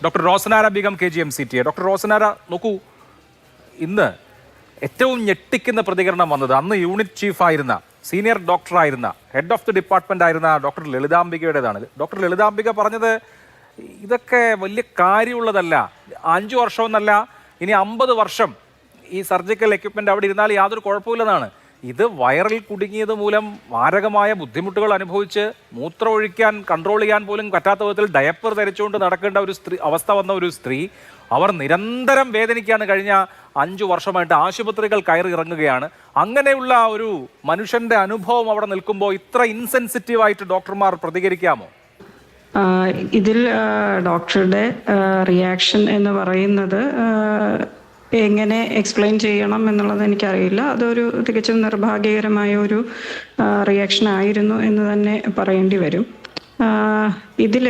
Doctor Rosanara Begum KGMCTA. Doctor Rosanara, നോക്കൂ, ഇന്ന് ഏറ്റവും ഞെട്ടിക്കുന്ന പ്രതികരണം വന്നത് അന്ന് യൂണിറ്റ് ചീഫായിരുന്ന സീനിയർ ഡോക്ടറായിരുന്ന ഹെഡ് ഓഫ് ദി ഡിപ്പാർട്ട്മെന്റ് ആയിരുന്ന ഡോക്ടർ ലളിതാംബികയുടേതാണ്. ഡോക്ടർ ലളിതാംബിക പറഞ്ഞത് ഇതൊക്കെ വലിയ കാര്യമുള്ളതല്ല, 5 വർഷമെന്നല്ല, ഇനി 50 വർഷം ഈ സർജിക്കൽ എക്യുപ്മെന്റ് അവിടെ ഇരുന്നാൽ യാതൊരു കുഴപ്പമില്ലെന്നാണ്. ഇത് വയറിൽ കുടുങ്ങിയത് മൂലം മാരകമായ ബുദ്ധിമുട്ടുകൾ അനുഭവിച്ച് മൂത്രം ഒഴിക്കാൻ കൺട്രോൾ ചെയ്യാൻ പോലും പറ്റാത്ത വിധത്തിൽ ഡയപ്പർ ധരിച്ചുകൊണ്ട് നടക്കേണ്ട ഒരു അവസ്ഥ വന്ന ഒരു സ്ത്രീ, അവർ നിരന്തരം വേദനിക്കുകയാണ്. കഴിഞ്ഞ 5 വർഷമായിട്ട് ആശുപത്രികൾ കയറി ഇറങ്ങുകയാണ്. അങ്ങനെയുള്ള ഒരു മനുഷ്യന്റെ അനുഭവം അവിടെ നിൽക്കുമ്പോൾ ഇത്ര ഇൻസെൻസിറ്റീവായിട്ട് ഡോക്ടർമാർ പ്രതികരിക്കാമോ? ഇതിൽ ഡോക്ടറുടെ റിയാക്ഷൻ എന്ന് പറയുന്നത് എങ്ങനെ എക്സ്പ്ലെയിൻ ചെയ്യണം എന്നുള്ളത് എനിക്കറിയില്ല. അതൊരു തികച്ചും നിർഭാഗ്യകരമായ ഒരു റിയാക്ഷൻ ആയിരുന്നു എന്ന് തന്നെ പറയേണ്ടി വരും. ഇതിൽ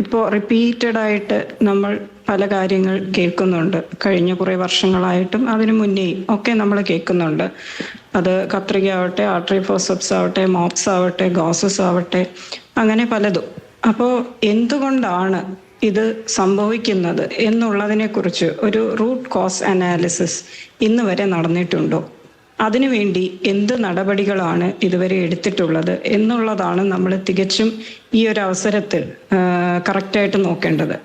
ഇപ്പോൾ റിപ്പീറ്റഡായിട്ട് നമ്മൾ പല കാര്യങ്ങൾ കേൾക്കുന്നുണ്ട്. കഴിഞ്ഞ കുറേ വർഷങ്ങളായിട്ടും അതിനു മുന്നേയും ഒക്കെ നമ്മൾ കേൾക്കുന്നുണ്ട്. അത് കത്രിക ആവട്ടെ, ആർട്ടറി ഫോർസെപ്സ് ആവട്ടെ, മോപ്സ് ആവട്ടെ, ഗോസസ് ആവട്ടെ, അങ്ങനെ പലതും. അപ്പോൾ എന്തുകൊണ്ടാണ് ഇത് സംഭവിക്കുന്നത് എന്നുള്ളതിനെക്കുറിച്ച് ഒരു റൂട്ട് കോസ് അനാലിസിസ് ഇന്ന് വരെ നടന്നിട്ടുണ്ടോ? അതിനുവേണ്ടി എന്ത് നടപടികളാണ് ഇതുവരെ എടുത്തിട്ടുള്ളത് എന്നുള്ളതാണ് നമ്മൾ തികച്ചും ഈ ഒരു അവസരത്തിൽ കറക്റ്റായിട്ട് നോക്കേണ്ടത്.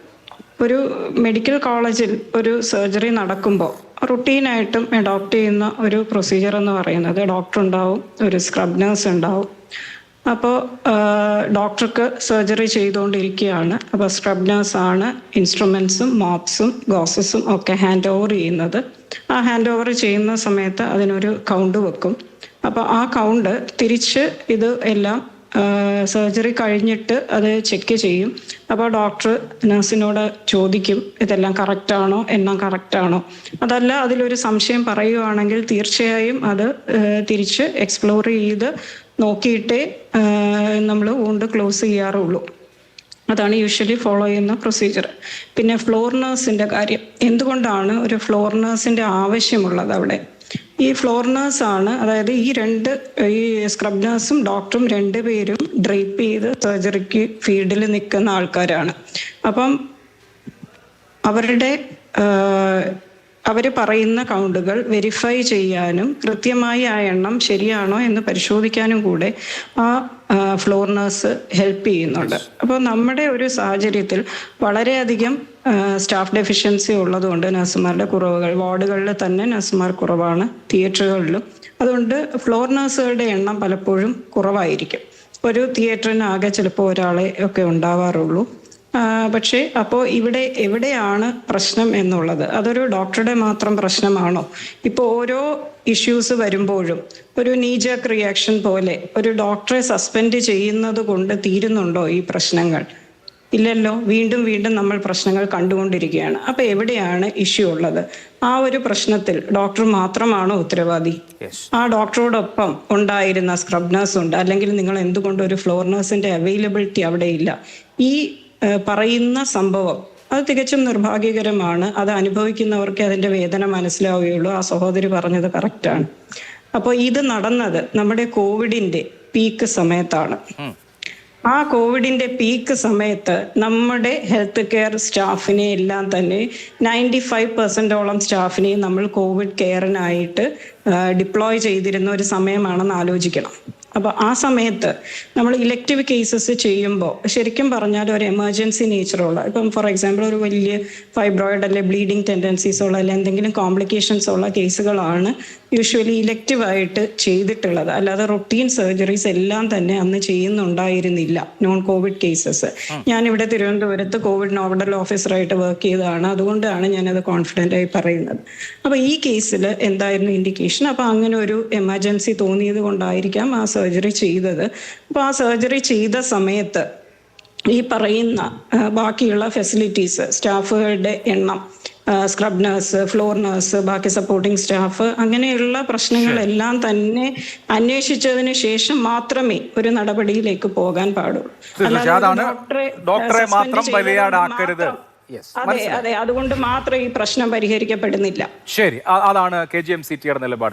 ഒരു മെഡിക്കൽ കോളേജിൽ ഒരു സർജറി നടക്കുമ്പോൾ റുട്ടീനായിട്ടും അഡോപ്റ്റ് ചെയ്യുന്ന ഒരു പ്രൊസീജിയർ എന്ന് പറയുന്നത് ഡോക്ടർ ഉണ്ടാവും, ഒരു സ്ക്രബ് നഴ്സ് ഉണ്ടാവും. അപ്പോൾ ഡോക്ടർക്ക് സർജറി ചെയ്തുകൊണ്ടിരിക്കുകയാണ്. അപ്പോൾ സ്ക്രബ് നഴ്സാണ് ഇൻസ്ട്രുമെൻസും മോപ്സും ഗോസസും ഒക്കെ ഹാൻഡ് ഓവർ ചെയ്യുന്നത്. ആ ഹാൻഡ് ഓവർ ചെയ്യുന്ന സമയത്ത് അതിനൊരു കൗണ്ട് വെക്കും. അപ്പോൾ ആ കൗണ്ട് തിരിച്ച് ഇത് എല്ലാം സർജറി കഴിഞ്ഞിട്ട് അത് ചെക്ക് ചെയ്യും. അപ്പോൾ ഡോക്ടർ നഴ്സിനോട് ചോദിക്കും, ഇതെല്ലാം കറക്റ്റാണോ, എല്ലാം കറക്റ്റാണോ. അതല്ല അതിലൊരു സംശയം പറയുകയാണെങ്കിൽ തീർച്ചയായും അത് തിരിച്ച് എക്സ്പ്ലോർ ചെയ്ത് നോക്കിയിട്ടേ നമ്മൾ വൂണ്ട് ക്ലോസ് ചെയ്യാറുള്ളൂ. അതാണ് യൂഷ്വലി ഫോളോ ചെയ്യുന്ന പ്രൊസീജിയർ. പിന്നെ ഫ്ലോർ നഴ്സിൻ്റെ കാര്യം, എന്തുകൊണ്ടാണ് ഒരു ഫ്ലോർ നഴ്സിൻ്റെ ആവശ്യമുള്ളത് അവിടെ? ഈ ഫ്ലോർ നഴ്സാണ്, അതായത് ഈ സ്ക്രബ് നഴ്സും ഡോക്ടറും 2 പേരും ഡ്രേപ്പ് ചെയ്ത് സർജറിക്ക് ഫീൽഡിൽ നിൽക്കുന്ന ആൾക്കാരാണ്. അപ്പം അവർ പറയുന്ന കൗണ്ടുകൾ വെരിഫൈ ചെയ്യാനും കൃത്യമായി ആ എണ്ണം ശരിയാണോ എന്ന് പരിശോധിക്കാനും കൂടെ ആ ഫ്ലോർ നഴ്സ് ഹെൽപ്പ് ചെയ്യുന്നുണ്ട്. അപ്പോൾ നമ്മുടെ ഒരു സാഹചര്യത്തിൽ വളരെയധികം സ്റ്റാഫ് ഡെഫിഷ്യൻസി ഉള്ളതുകൊണ്ട് നഴ്സുമാരുടെ കുറവുകൾ, വാർഡുകളിൽ തന്നെ നഴ്സുമാർ കുറവാണ്, തിയേറ്ററുകളിലും. അതുകൊണ്ട് ഫ്ലോർ നഴ്സുകളുടെ എണ്ണം പലപ്പോഴും കുറവായിരിക്കും. ഒരു തിയേറ്ററിനാകെ ചിലപ്പോൾ ഒരാളെ ഒക്കെ ഉണ്ടാവാറുള്ളൂ. പക്ഷേ അപ്പോൾ എവിടെയാണ് പ്രശ്നം എന്നുള്ളത്? അതൊരു ഡോക്ടറുടെ മാത്രം പ്രശ്നമാണോ? ഇപ്പോൾ ഓരോ ഇഷ്യൂസ് വരുമ്പോഴും ഒരു നീജാക്ക് റിയാക്ഷൻ പോലെ ഒരു ഡോക്ടറെ സസ്പെൻഡ് ചെയ്യുന്നത് കൊണ്ട് തീരുന്നുണ്ടോ ഈ പ്രശ്നങ്ങൾ? ഇല്ലല്ലോ, വീണ്ടും വീണ്ടും നമ്മൾ പ്രശ്നങ്ങൾ കണ്ടുകൊണ്ടിരിക്കുകയാണ്. അപ്പൊ എവിടെയാണ് ഇഷ്യൂ ഉള്ളത്? ആ ഒരു പ്രശ്നത്തിൽ ഡോക്ടർ മാത്രമാണോ ഉത്തരവാദി? ആ ഡോക്ടറോടൊപ്പം ഉണ്ടായിരുന്ന സ്ക്രബ് നഴ്സ് ഉണ്ട്, അല്ലെങ്കിൽ നിങ്ങൾ എന്തുകൊണ്ട് ഒരു ഫ്ലോർ നഴ്സിന്റെ അവൈലബിലിറ്റി അവിടെ ഇല്ല? ഈ പറയുന്ന സംഭവം അത് തികച്ചും നിർഭാഗ്യകരമാണ്. അത് അനുഭവിക്കുന്നവർക്ക് അതിന്റെ വേദന മനസ്സിലാവുകയുള്ളൂ. ആ സഹോദരി പറഞ്ഞത് കറക്റ്റാണ്. അപ്പോൾ ഇത് നടന്നത് നമ്മുടെ കോവിഡിന്റെ പീക്ക് സമയത്താണ്. ആ കോവിഡിന്റെ പീക്ക് സമയത്ത് നമ്മുടെ ഹെൽത്ത് കെയർ സ്റ്റാഫിനെ എല്ലാം തന്നെ 95% സ്റ്റാഫിനെ നമ്മൾ കോവിഡ് കെയറിനായിട്ട് ഡിപ്ലോയ് ചെയ്തിരുന്ന ഒരു സമയമാണെന്ന് ആലോചിക്കണം. അപ്പോൾ ആ സമയത്ത് നമ്മൾ ഇലക്റ്റീവ് കേസസ് ചെയ്യുമ്പോൾ ശരിക്കും പറഞ്ഞാൽ ഒരു എമർജൻസി നേച്ചറുള്ള, ഇപ്പം ഫോർ എക്സാമ്പിൾ ഒരു വലിയ ഫൈബ്രോയിഡ് അല്ലെ ബ്ലീഡിങ് ടെൻഡൻസീസ് ഉള്ള അല്ലെ എന്തെങ്കിലും കോംപ്ലിക്കേഷൻസ് ഉള്ള കേസുകളാണ് യൂഷ്വലി ഇലക്റ്റീവായിട്ട് ചെയ്തിട്ടുള്ളത്. അല്ലാതെ റൊട്ടീൻ സർജറീസ് എല്ലാം തന്നെ അന്ന് ചെയ്യുന്നുണ്ടായിരുന്നില്ല നോൺ കോവിഡ് കേസസ്. ഞാനിവിടെ തിരുവനന്തപുരത്ത് കോവിഡ് നോഡൽ ഓഫീസറായിട്ട് വർക്ക് ചെയ്തതാണ്, അതുകൊണ്ടാണ് ഞാനത് കോൺഫിഡൻ്റ് ആയി പറയുന്നത്. അപ്പോൾ ഈ കേസിൽ എന്തായിരുന്നു ഇൻഡിക്കേഷൻ? അപ്പോൾ അങ്ങനെ ഒരു എമർജൻസി തോന്നിയത് കൊണ്ടായിരിക്കാം ആ സർജറി ചെയ്തത്. അപ്പോൾ ആ സർജറി ചെയ്ത സമയത്ത് ഈ പറയുന്ന ബാക്കിയുള്ള ഫെസിലിറ്റീസ്, സ്റ്റാഫുകളുടെ എണ്ണം, സ്ക്രബ് നഴ്സ്, ഫ്ലോർ നഴ്സ്, ബാക്കി സപ്പോർട്ടിംഗ് സ്റ്റാഫ്, അങ്ങനെയുള്ള പ്രശ്നങ്ങളെല്ലാം തന്നെ അന്വേഷിച്ചതിന് ശേഷം മാത്രമേ ഒരു നടപടിയിലേക്ക് പോകാൻ പാടുള്ളൂ. ഡോക്ടറെ മാത്രം ബലിയാടാക്കരുത്. അതെ, അതുകൊണ്ട് മാത്രം ഈ പ്രശ്നം പരിഹരിക്കപ്പെടുന്നില്ല. ശരി, അതാണ് KGMCTA നിലപാട്.